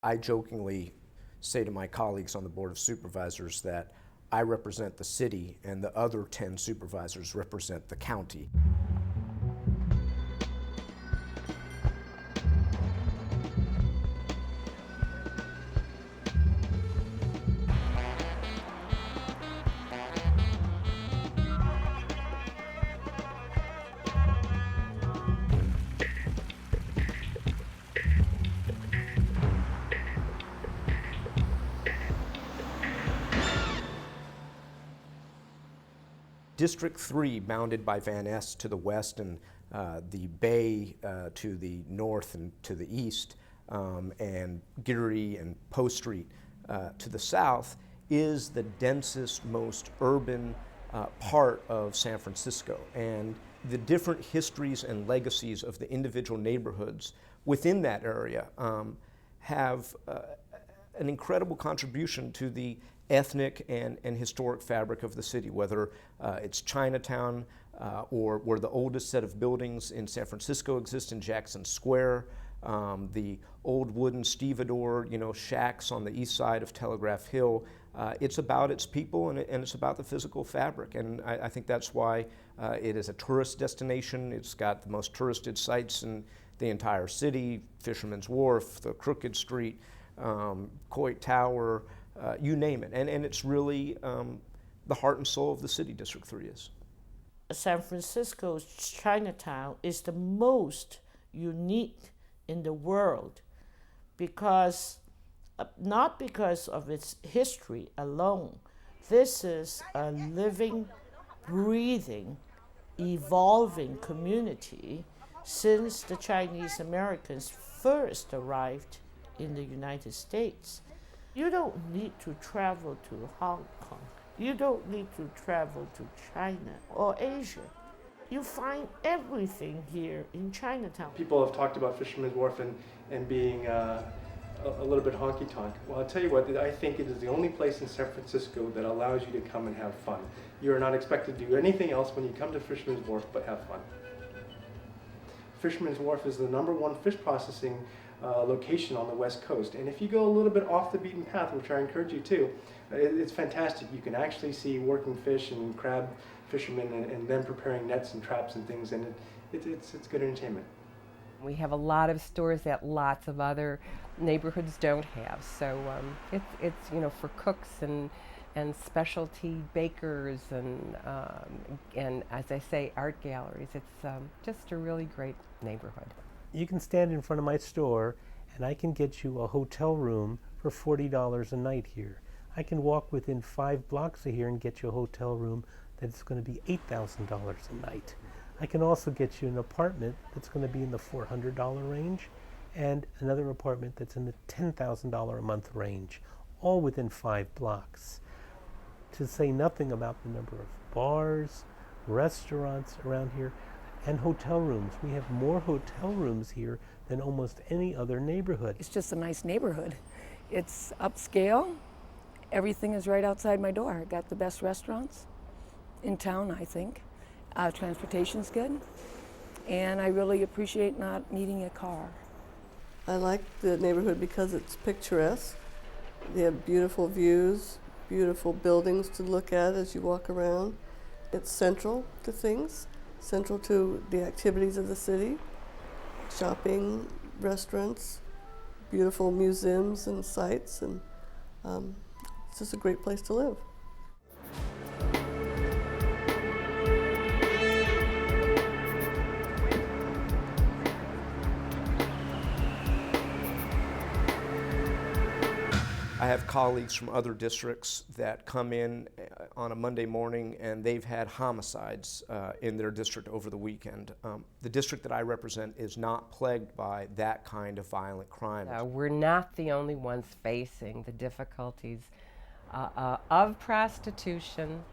I jokingly say to my colleagues on the Board of Supervisors that I represent the city and the other 10 supervisors represent the county. District 3, bounded by Van Ness to the west and the Bay to the north and to the east, and Geary and Post Street to the south, is the densest, most urban part of San Francisco. And the different histories and legacies of the individual neighborhoods within that area have an incredible contribution to the ethnic and historic fabric of the city, whether it's Chinatown or where the oldest set of buildings in San Francisco exist in Jackson Square, the old wooden stevedore, shacks on the east side of Telegraph Hill. It's about its people and it's about the physical fabric, and I think that's why it is a tourist destination. It's got the most touristed sites in the entire city: Fisherman's Wharf, the Crooked Street, Coit Tower, you name it. And it's really the heart and soul of the city, District 3 is. San Francisco's Chinatown is the most unique in the world because, not because of its history alone. This is a living, breathing, evolving community since the Chinese Americans first arrived in the United States. You don't need to travel to Hong Kong. You don't need to travel to China or Asia. You find everything here in Chinatown. People have talked about Fisherman's Wharf and being a little bit honky-tonk. Well, I'll tell you what, I think it is the only place in San Francisco that allows you to come and have fun. You are not expected to do anything else when you come to Fisherman's Wharf but have fun. Fisherman's Wharf is the #1 fish processing location on the West Coast. And if you go a little bit off the beaten path, which I encourage you to, it's fantastic. You can actually see working fish and crab fishermen and them preparing nets and traps and things, and it's good entertainment. We have a lot of stores that lots of other neighborhoods don't have. So it's for cooks and specialty bakers and as I say, art galleries. It's just a really great neighborhood. You can stand in front of my store and I can get you a hotel room for $40 a night here. I can walk within 5 blocks of here and get you a hotel room that's going to be $8,000 a night. I can also get you an apartment that's going to be in the $400 range and another apartment that's in the $10,000 a month range, all within 5 blocks. To say nothing about the number of bars, restaurants around here, and hotel rooms. We have more hotel rooms here than almost any other neighborhood. It's just a nice neighborhood. It's upscale. Everything is right outside my door. Got the best restaurants in town, I think. Transportation's good. And I really appreciate not needing a car. I like the neighborhood because it's picturesque. They have beautiful views, beautiful buildings to look at as you walk around. It's central to things. Central to the activities of the city, shopping, restaurants, beautiful museums and sites, and it's just a great place to live. I have colleagues from other districts that come in on a Monday morning and they've had homicides in their district over the weekend. The district that I represent is not plagued by that kind of violent crime. We're not the only ones facing the difficulties of prostitution,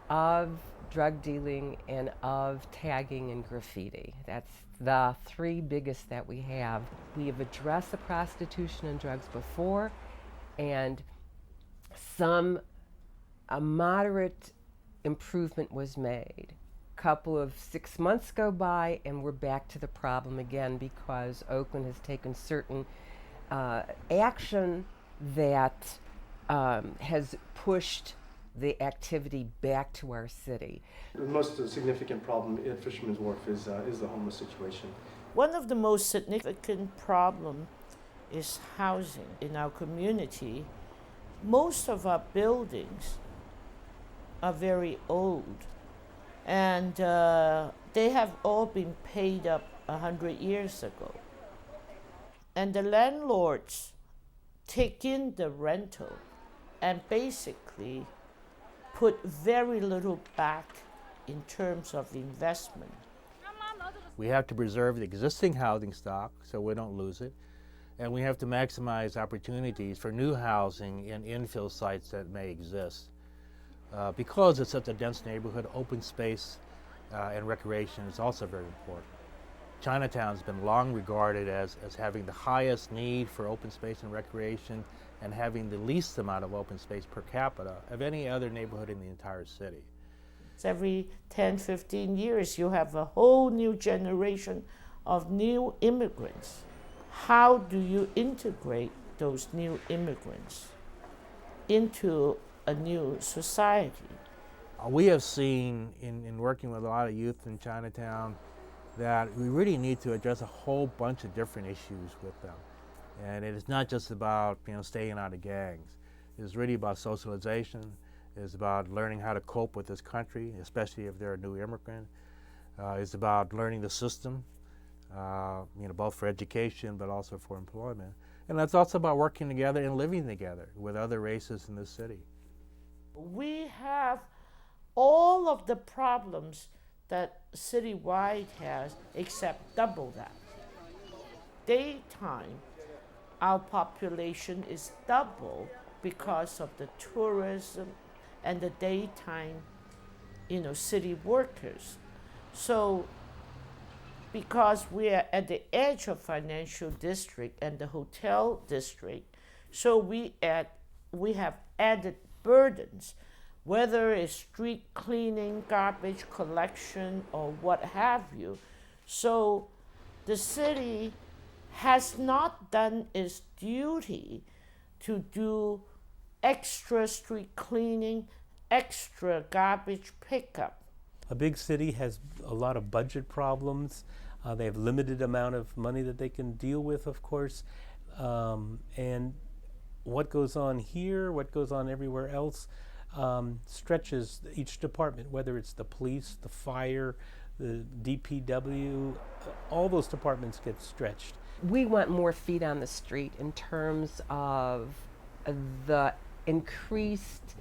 of drug dealing, and of tagging and graffiti. That's the 3 biggest that we have. We have addressed the prostitution and drugs before, and a moderate improvement was made. A couple of 6 months go by and we're back to the problem again because Oakland has taken certain action that has pushed the activity back to our city. The most significant problem at Fisherman's Wharf is the homeless situation. One of the most significant problems is housing in our community. Most of our buildings are very old, and they have all been paid up 100 years ago. And the landlords take in the rental and basically put very little back in terms of investment. We have to preserve the existing housing stock so we don't lose it, and we have to maximize opportunities for new housing in infill sites that may exist. Because it's such a dense neighborhood, open space and recreation is also very important. Chinatown's been long regarded as having the highest need for open space and recreation and having the least amount of open space per capita of any other neighborhood in the entire city. Every 10, 15 years, you have a whole new generation of new immigrants. How do you integrate those new immigrants into a new society? We have seen in working with a lot of youth in Chinatown that we really need to address a whole bunch of different issues with them. And it is not just about staying out of gangs. It's really about socialization. It's about learning how to cope with this country, especially if they're a new immigrant. It's about learning the system, both for education but also for employment. And that's also about working together and living together with other races in this city. We have all of the problems that citywide has, except double that. Daytime, our population is double because of the tourism and the daytime, city workers. So, because we are at the edge of financial district and the hotel district, so we have added burdens, whether it's street cleaning, garbage collection, or what have you. So the city has not done its duty to do extra street cleaning, extra garbage pickup. A big city has a lot of budget problems. They have limited amount of money that they can deal with, of course. And what goes on here, what goes on everywhere else, stretches each department, whether it's the police, the fire, the DPW, all those departments get stretched. We want more feet on the street in terms of the increased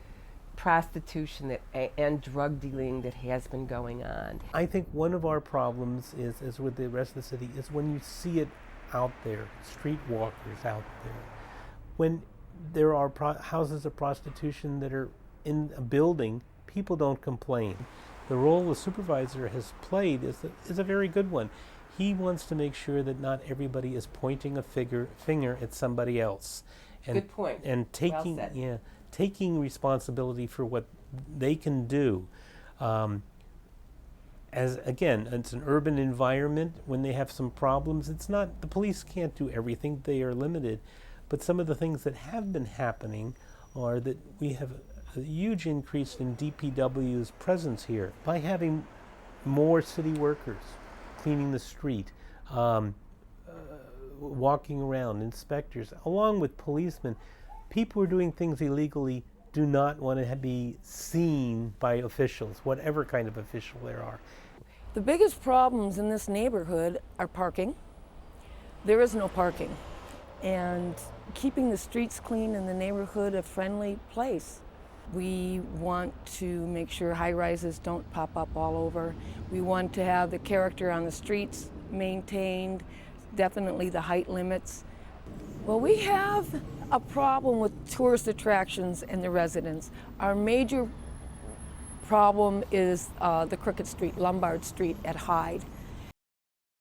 prostitution and drug dealing that has been going on. I think one of our problems is, as with the rest of the city, is when you see it out there, streetwalkers out there. When there are houses of prostitution that are in a building, people don't complain. The role the supervisor has played is a very good one. He wants to make sure that not everybody is pointing a finger at somebody else. And, good point. And taking, well said. Taking responsibility for what they can do. As again, it's an urban environment. When they have some problems, it's not, the police can't do everything, they are limited. But some of the things that have been happening are that we have a huge increase in DPW's presence here. By having more city workers cleaning the street, walking around, inspectors, along with policemen, people who are doing things illegally do not want to be seen by officials, whatever kind of official there are. The biggest problems in this neighborhood are parking. There is no parking. And keeping the streets clean and the neighborhood a friendly place. We want to make sure high-rises don't pop up all over. We want to have the character on the streets maintained, definitely the height limits. Well, we have a problem with tourist attractions and the residents. Our major problem is the Crooked Street, Lombard Street at Hyde.